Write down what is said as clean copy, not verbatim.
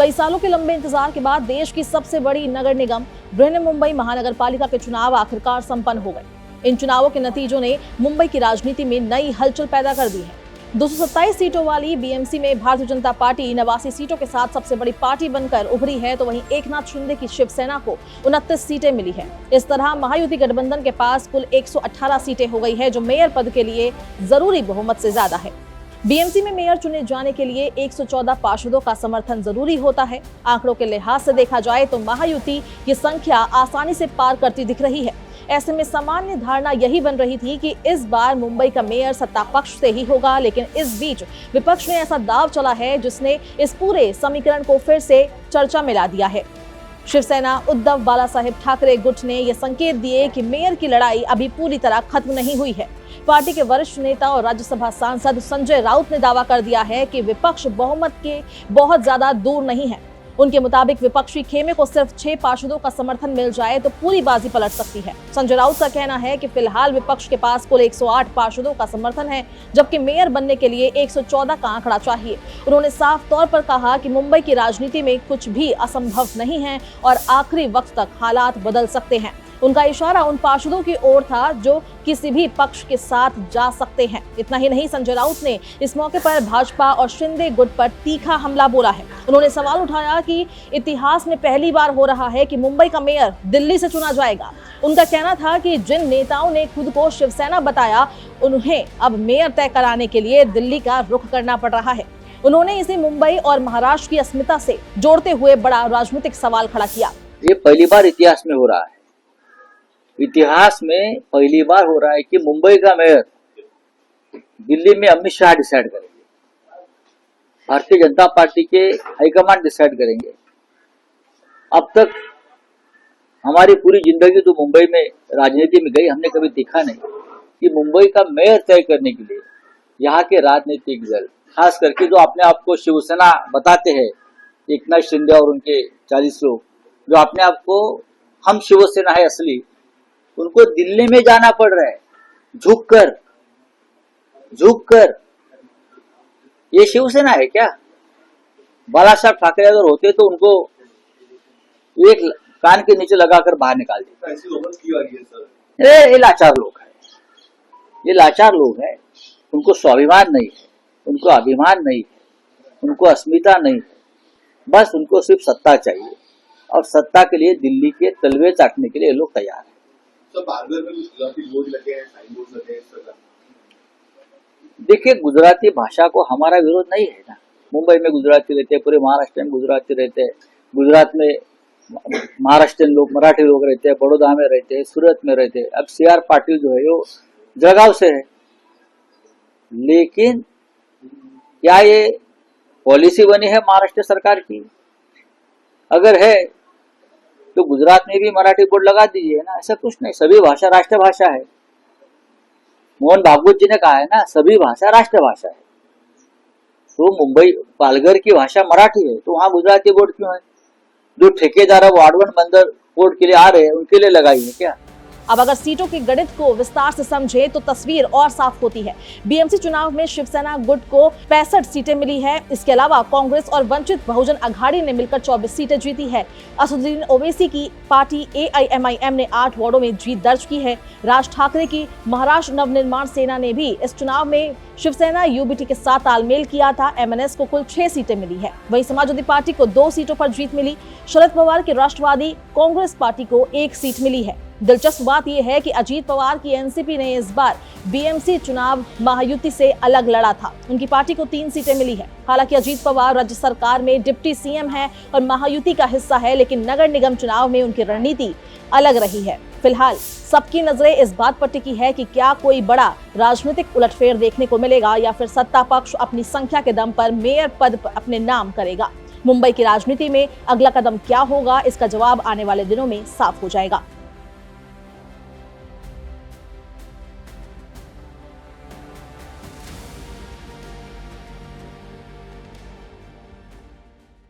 कई सालों के लंबे इंतजार के बाद देश की सबसे बड़ी नगर निगम बृहन मुंबई महानगर पालिका के चुनाव आखिरकार संपन्न हो गए। इन चुनावों के नतीजों ने मुंबई की राजनीति में नई हलचल पैदा कर दी है। 227 सीटों वाली बीएमसी में भारतीय जनता पार्टी 89 सीटों के साथ सबसे बड़ी पार्टी बनकर उभरी है, तो वहीं एकनाथ शिंदे की शिवसेना को 29 सीटें मिली है। इस तरह महायुति गठबंधन के पास कुल 118 सीटें हो गई है, जो मेयर पद के लिए जरूरी बहुमत से ज्यादा है। बीएमसी में मेयर चुने जाने के लिए 114 पार्षदों का समर्थन जरूरी होता है। आंकड़ों के लिहाज से देखा जाए तो महायुति ये संख्या आसानी से पार करती दिख रही है। ऐसे में सामान्य धारणा यही बन रही थी कि इस बार मुंबई का मेयर सत्ता पक्ष से ही होगा, लेकिन इस बीच विपक्ष ने ऐसा दांव चला है जिसने इस पूरे समीकरण को फिर से चर्चा में ला दिया है। शिवसेना उद्धव बालासाहेब ठाकरे गुट ने यह संकेत दिए कि मेयर की लड़ाई अभी पूरी तरह खत्म नहीं हुई है। पार्टी के वरिष्ठ नेता और राज्यसभा सांसद संजय राउत ने दावा कर दिया है कि विपक्ष बहुमत के बहुत ज्यादा दूर नहीं है। उनके मुताबिक विपक्षी खेमे को सिर्फ 6 पार्षदों का समर्थन मिल जाए तो पूरी बाजी पलट सकती है। संजय राउत का कहना है कि फिलहाल विपक्ष के पास कुल 108 पार्षदों का समर्थन है, जबकि मेयर बनने के लिए 114 का आंकड़ा चाहिए। उन्होंने साफ तौर पर कहा कि मुंबई की राजनीति में कुछ भी असंभव नहीं है और आखिरी वक्त तक हालात बदल सकते हैं। उनका इशारा उन पार्षदों की ओर था जो किसी भी पक्ष के साथ जा सकते हैं। इतना ही नहीं, संजय राउत ने इस मौके पर भाजपा और शिंदे गुट पर तीखा हमला बोला है। उन्होंने सवाल उठाया कि इतिहास में पहली बार हो रहा है कि मुंबई का मेयर दिल्ली से चुना जाएगा। उनका कहना था कि जिन नेताओं ने खुद को शिवसेना बताया, उन्हें अब मेयर तय कराने के लिए दिल्ली का रुख करना पड़ रहा है। उन्होंने इसे मुंबई और महाराष्ट्र की अस्मिता से जोड़ते हुए बड़ा राजनीतिक सवाल खड़ा किया। ये पहली बार इतिहास में हो रहा है। इतिहास में पहली बार हो रहा है कि मुंबई का मेयर दिल्ली में अमित शाह डिसाइड करेंगे, भारतीय जनता पार्टी के हाईकमांड डिसाइड करेंगे। अब तक हमारी पूरी जिंदगी तो मुंबई में राजनीति में गई, हमने कभी देखा नहीं कि मुंबई का मेयर तय करने के लिए यहाँ के राजनीतिक दल, खास करके जो अपने आप को शिवसेना बताते हैं, एकनाथ शिंदे और उनके 40 लोग जो अपने आप को हम शिवसेना है असली, उनको दिल्ली में जाना पड़ रहा है झुककर। ये शिवसेना है क्या? बालासाहेब ठाकरे अगर होते तो उनको एक कान के नीचे लगाकर बाहर निकाल देते। ये लाचार लोग हैं, ये लाचार लोग हैं। उनको स्वाभिमान नहीं है, उनको अभिमान नहीं है, उनको अस्मिता नहीं है। बस उनको सिर्फ सत्ता चाहिए और सत्ता के लिए दिल्ली के तलवे चाटने के लिए लोग तैयार हैं। देखिए, गुजराती भाषा को हमारा विरोध नहीं है ना। मुंबई में गुजराती रहते हैं, पूरे महाराष्ट्र में गुजराती रहते हैं। गुजरात में महाराष्ट्रियन लोग, मराठी लोग रहते हैं, बड़ौदा में रहते हैं, सूरत में रहते हैं। अब CR पाटिल जो है वो जलगांव से है। लेकिन क्या ये पॉलिसी बनी है महाराष्ट्र सरकार की? अगर है तो गुजरात में भी मराठी बोर्ड लगा दीजिए ना। ऐसा कुछ नहीं, सभी भाषा राष्ट्रभाषा है। मोहन भागवत जी ने कहा है ना, सभी भाषा राष्ट्रभाषा है। तो मुंबई पालघर की भाषा मराठी है, तो वहां गुजराती बोर्ड क्यों है? जो ठेकेदार है वो आडवन बंदर बोर्ड के लिए आ रहे हैं, उनके लिए लगाई है क्या? अब अगर सीटों के गणित को विस्तार से समझे तो तस्वीर और साफ होती है। बीएमसी चुनाव में शिवसेना गुट को 65 सीटें मिली है। इसके अलावा कांग्रेस और वंचित बहुजन अघाड़ी ने मिलकर 24 सीटें जीती है। असदुद्दीन ओवैसी की पार्टी AIMIM ने 8 वार्डों में जीत दर्ज की है। राज ठाकरे की महाराष्ट्र नवनिर्माण सेना ने भी इस चुनाव में शिवसेना UBT के साथ तालमेल किया था। MNS को कुल 6 सीटें मिली है। वहीं समाजवादी पार्टी को 2 सीटों पर जीत मिली। शरद पवार की राष्ट्रवादी कांग्रेस पार्टी को 1 सीट मिली है। दिलचस्प बात यह है कि अजीत पवार की एनसीपी ने इस बार बीएमसी चुनाव महायुति से अलग लड़ा था। उनकी पार्टी को 3 सीटें मिली है। हालांकि अजीत पवार राज्य सरकार में डिप्टी सीएम है और महायुति का हिस्सा है, लेकिन नगर निगम चुनाव में उनकी रणनीति अलग रही है। फिलहाल सबकी नजरें इस बात पर टिकी है कि क्या कोई बड़ा राजनीतिक उलटफेर देखने को मिलेगा या फिर सत्ता पक्ष अपनी संख्या के दम पर मेयर पद अपने नाम करेगा। मुंबई की राजनीति में अगला कदम क्या होगा, इसका जवाब आने वाले दिनों में साफ हो जाएगा।